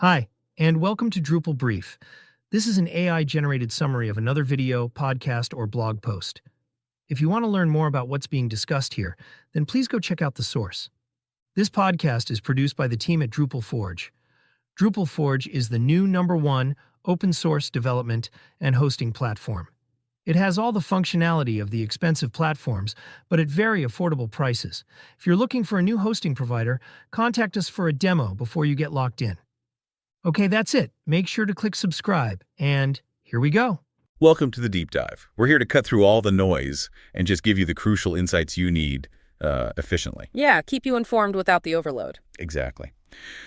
Hi, and welcome to DrupalBrief. This is an AI-generated summary of another video, podcast, or blog post. If you want to learn more about what's being discussed here, then please go check out the source. This podcast is produced by the team at Drupal Forge. Drupal Forge is the new #1 open-source development and hosting platform. It has all the functionality of the expensive platforms, but at very affordable prices. If you're looking for a new hosting provider, contact us for a demo before you get locked in. Okay, that's it. Make sure to click subscribe, and here we go. Welcome to the Deep Dive. We're here to cut through all the noise and just give you the crucial insights you need efficiently. Yeah, keep you informed without the overload. Exactly.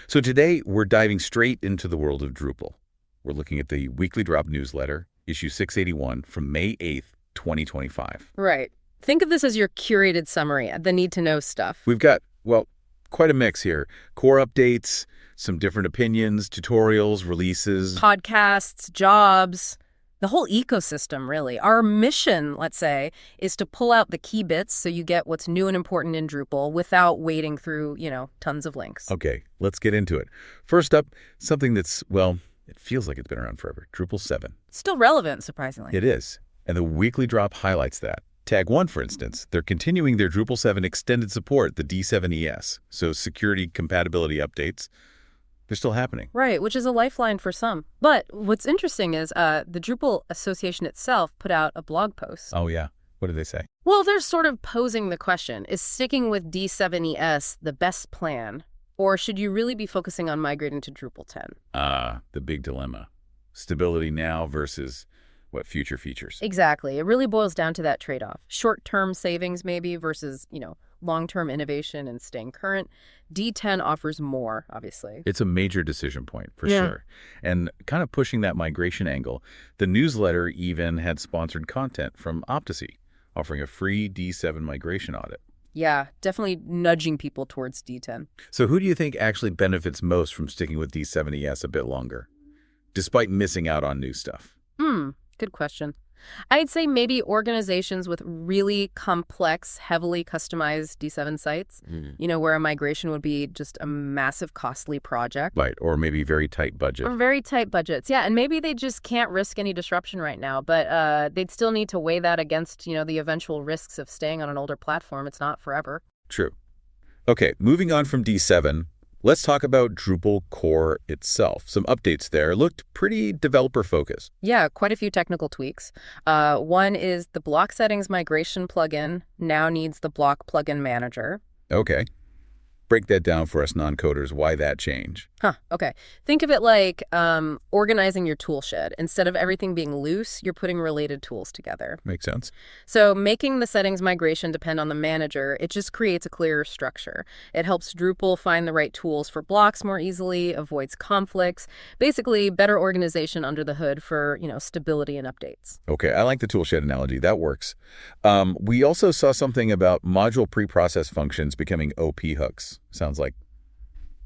So today, we're diving straight into the world of Drupal. We're looking at the Weekly Drop newsletter, issue 681 from May 8th, 2025. Right. Think of this as your curated summary, the need-to-know stuff. We've got, well, quite a mix here. Core updates, some different opinions, tutorials, releases. Podcasts, jobs, the whole ecosystem, really. Our mission, let's say, is to pull out the key bits so you get what's new and important in Drupal without wading through, tons of links. Okay, let's get into it. First up, something that's, well, it feels like it's been around forever. Drupal 7. Still relevant, surprisingly. It is, and the Weekly Drop highlights that. Tag 1, for instance, they're continuing their Drupal 7 extended support, the D7ES, so security compatibility updates. They're still happening. Right, which is a lifeline for some. But what's interesting is the Drupal Association itself put out a blog post. Oh, yeah. What did they say? Well, they're sort of posing the question, is sticking with D7ES the best plan? Or should you really be focusing on migrating to Drupal 10? The big dilemma. Stability now versus what future features. Exactly. It really boils down to that trade-off. Short-term savings maybe versus, long-term innovation and staying current. D10 offers more, obviously. It's a major decision point, for sure. And kind of pushing that migration angle, the newsletter even had sponsored content from Optasy, offering a free D7 migration audit. Yeah, definitely nudging people towards D10. So who do you think actually benefits most from sticking with D7ES a bit longer, despite missing out on new stuff? Good question. I'd say maybe organizations with really complex, heavily customized D7 sites, where a migration would be just a massive, costly project. Right, or maybe very tight budget. Or very tight budgets, yeah. And maybe they just can't risk any disruption right now, but they'd still need to weigh that against, the eventual risks of staying on an older platform. It's not forever. True. Okay, moving on from D7, let's talk about Drupal core itself. Some updates there looked pretty developer-focused. Yeah, quite a few technical tweaks. One is the block settings migration plugin now needs the block plugin manager. Okay. Break that down for us non-coders. Why that change? Okay. Think of it like organizing your tool shed. Instead of everything being loose, you're putting related tools together. Makes sense. So making the settings migration depend on the manager, it just creates a clearer structure. It helps Drupal find the right tools for blocks more easily, avoids conflicts, basically better organization under the hood for, stability and updates. Okay, I like the tool shed analogy. That works. We also saw something about module preprocess functions becoming OP hooks. Sounds like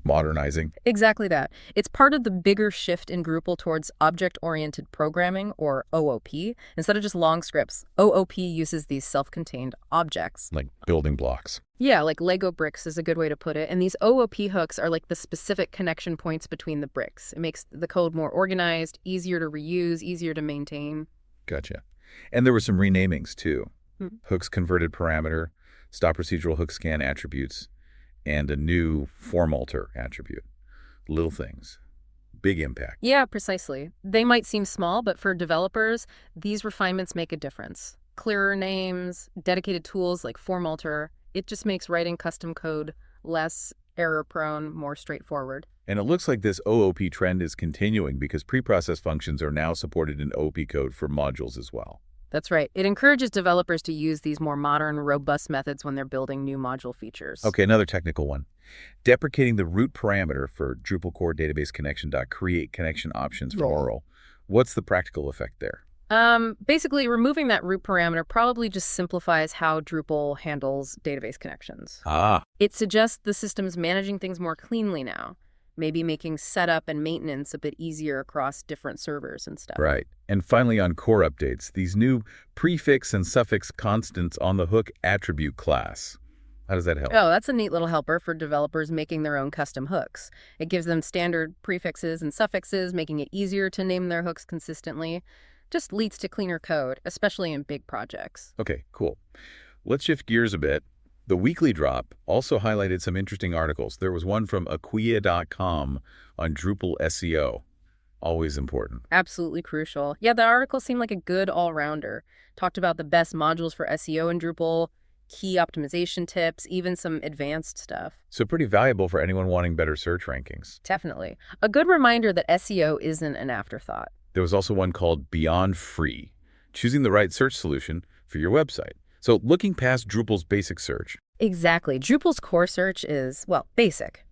modernizing. Exactly that. It's part of the bigger shift in Drupal towards object-oriented programming, or OOP. Instead of just long scripts, OOP uses these self-contained objects. Like building blocks. Yeah, like Lego bricks is a good way to put it. And these OOP hooks are like the specific connection points between the bricks. It makes the code more organized, easier to reuse, easier to maintain. Gotcha. And there were some renamings, too. Hooks converted parameter, stop procedural hook scan attributes, and a new form alter attribute. Little things. Big impact. Yeah, precisely. They might seem small, but for developers, these refinements make a difference. Clearer names, dedicated tools like form alter, it just makes writing custom code less error-prone, more straightforward. And it looks like this OOP trend is continuing because preprocess functions are now supported in OP code for modules as well. That's right. It encourages developers to use these more modern, robust methods when they're building new module features. Okay, another technical one. Deprecating the root parameter for Drupal core database connection.create connection options for Oral. What's the practical effect there? Basically, removing that root parameter probably just simplifies how Drupal handles database connections. It suggests the system's managing things more cleanly now. Maybe making setup and maintenance a bit easier across different servers and stuff. Right. And finally, on core updates, these new prefix and suffix constants on the hook attribute class. How does that help? Oh, that's a neat little helper for developers making their own custom hooks. It gives them standard prefixes and suffixes, making it easier to name their hooks consistently. Just leads to cleaner code, especially in big projects. Okay, cool. Let's shift gears a bit. The Weekly Drop also highlighted some interesting articles. There was one from acquia.com on Drupal SEO. Always important. Absolutely crucial. Yeah, the article seemed like a good all-rounder. Talked about the best modules for SEO in Drupal, key optimization tips, even some advanced stuff. So pretty valuable for anyone wanting better search rankings. Definitely. A good reminder that SEO isn't an afterthought. There was also one called Beyond Free, choosing the right search solution for your website. So looking past Drupal's basic search. Exactly. Drupal's core search is, well, basic.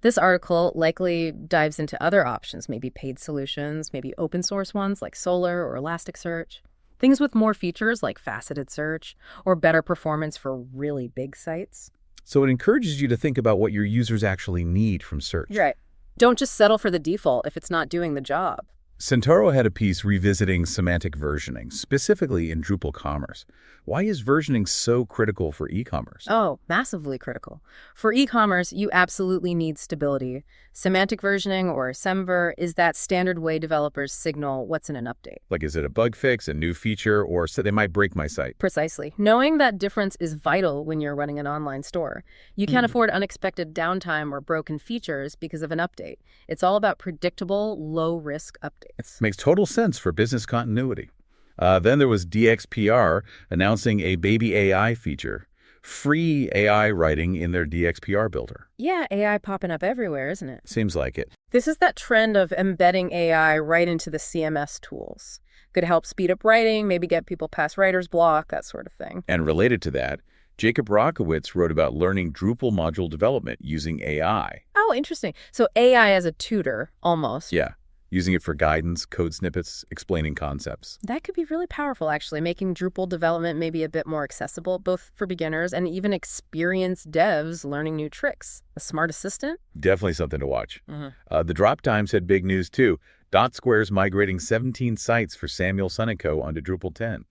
This article likely dives into other options, maybe paid solutions, maybe open source ones like Solr or Elasticsearch. Things with more features like faceted search or better performance for really big sites. So it encourages you to think about what your users actually need from search. Right. Don't just settle for the default if it's not doing the job. Centauro had a piece revisiting semantic versioning, specifically in Drupal commerce. Why is versioning so critical for e-commerce? Oh, massively critical. For e-commerce, you absolutely need stability. Semantic versioning, or SEMver, is that standard way developers signal what's in an update. Like, is it a bug fix, a new feature, or so they might break my site? Precisely. Knowing that difference is vital when you're running an online store. You can't afford unexpected downtime or broken features because of an update. It's all about predictable, low-risk updates. Makes total sense for business continuity. Then there was DXPR announcing a baby AI feature, free AI writing in their DXPR builder. Yeah, AI popping up everywhere, isn't it? Seems like it. This is that trend of embedding AI right into the CMS tools. Could help speed up writing, maybe get people past writer's block, that sort of thing. And related to that, Jacob Rockowitz wrote about learning Drupal module development using AI. Oh, interesting. So AI as a tutor, almost. Yeah. Using it for guidance, code snippets, explaining concepts. That could be really powerful, actually, making Drupal development maybe a bit more accessible, both for beginners and even experienced devs learning new tricks. A smart assistant? Definitely something to watch. The Drop Times had big news, too. DotSquare's migrating 17 sites for Samuel Sun & Co. onto Drupal 10.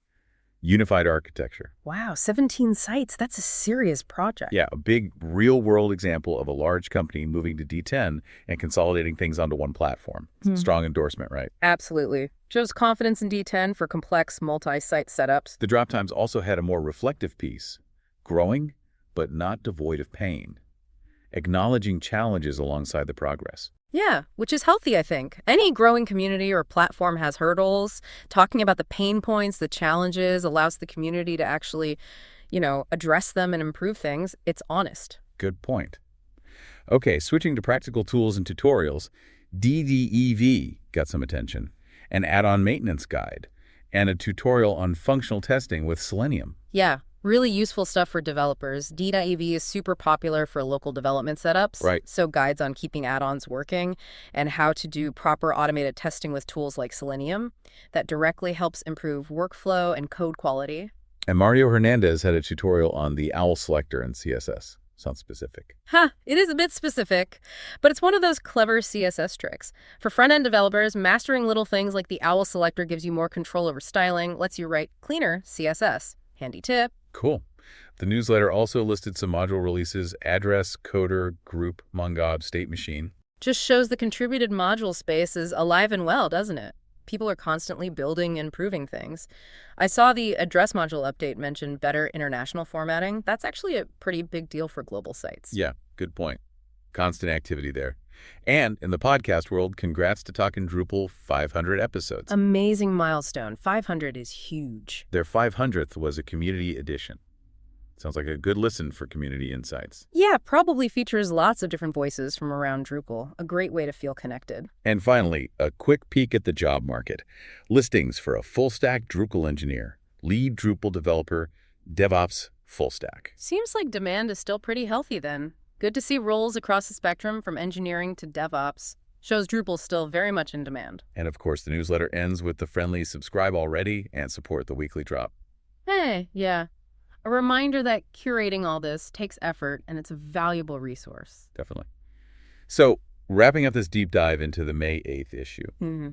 Unified architecture. Wow, 17 sites. That's a serious project. Yeah, a big real-world example of a large company moving to D10 and consolidating things onto one platform. Strong endorsement, right? Absolutely. Shows confidence in D10 for complex multi-site setups. The Drop Times also had a more reflective piece, growing but not devoid of pain, acknowledging challenges alongside the progress. Yeah, which is healthy, I think. Any growing community or platform has hurdles. Talking about the pain points, the challenges, allows the community to actually, address them and improve things. It's honest. Good point. Okay, switching to practical tools and tutorials, DDEV got some attention, an add-on maintenance guide, and a tutorial on functional testing with Selenium. Yeah, really useful stuff for developers. DDEV is super popular for local development setups. Right. So guides on keeping add-ons working and how to do proper automated testing with tools like Selenium that directly helps improve workflow and code quality. And Mario Hernandez had a tutorial on the OWL selector in CSS. Sounds specific. It is a bit specific, but it's one of those clever CSS tricks. For front-end developers, mastering little things like the OWL selector gives you more control over styling, lets you write cleaner CSS. Handy tip. Cool. The newsletter also listed some module releases: address, coder, group, mongob, state machine. Just shows the contributed module space is alive and well, doesn't it? People are constantly building and improving things. I saw the address module update mention better international formatting. That's actually a pretty big deal for global sites. Yeah, good point. Constant activity there. And in the podcast world, congrats to Talkin' Drupal 500 episodes. Amazing milestone. 500 is huge. Their 500th was a community edition. Sounds like a good listen for community insights. Yeah, probably features lots of different voices from around Drupal. A great way to feel connected. And finally, a quick peek at the job market. Listings for a full-stack Drupal engineer, lead Drupal developer, DevOps, full stack. Seems like demand is still pretty healthy then. Good to see roles across the spectrum from engineering to DevOps. Shows Drupal's still very much in demand. And of course, the newsletter ends with the friendly subscribe already and support the weekly drop. Hey, yeah. A reminder that curating all this takes effort and it's a valuable resource. Definitely. So, wrapping up this deep dive into the May 8th issue,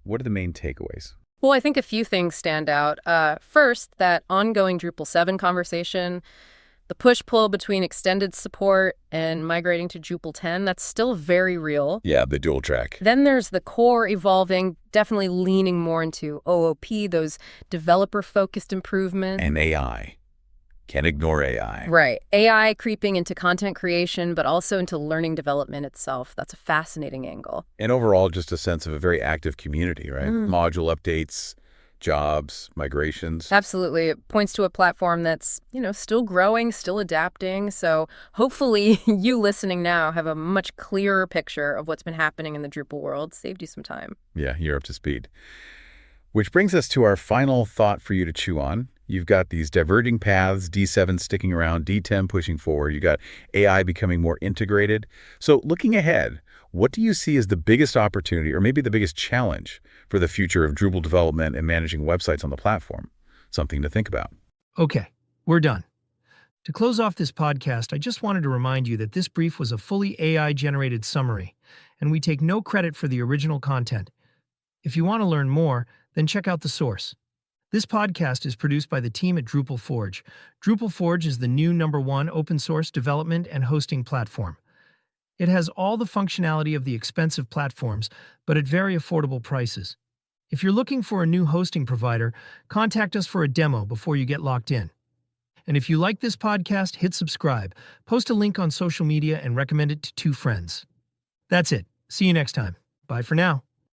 what are the main takeaways? Well, I think a few things stand out. First, that ongoing Drupal 7 conversation, The push-pull between extended support and migrating to Drupal 10, that's still very real. Yeah, the dual track. Then there's the core evolving, definitely leaning more into OOP, those developer-focused improvements. And AI. Can't ignore AI. Right. AI creeping into content creation, but also into learning development itself. That's a fascinating angle. And overall, just a sense of a very active community, right? Module updates, jobs, migrations. Absolutely. It points to a platform that's, still growing, still adapting. So hopefully you listening now have a much clearer picture of what's been happening in the Drupal world. Saved you some time. Yeah, you're up to speed. Which brings us to our final thought for you to chew on. You've got these diverging paths, D7 sticking around, D10 pushing forward. You got AI becoming more integrated. So looking ahead, what do you see as the biggest opportunity or maybe the biggest challenge for the future of Drupal development and managing websites on the platform? Something to think about. Okay, we're done. To close off this podcast, I just wanted to remind you that this brief was a fully AI-generated summary, and we take no credit for the original content. If you want to learn more, then check out the source. This podcast is produced by the team at Drupal Forge. Drupal Forge is the new #1 open-source development and hosting platform. It has all the functionality of the expensive platforms, but at very affordable prices. If you're looking for a new hosting provider, contact us for a demo before you get locked in. And if you like this podcast, hit subscribe, post a link on social media, and recommend it to 2 friends. That's it. See you next time. Bye for now.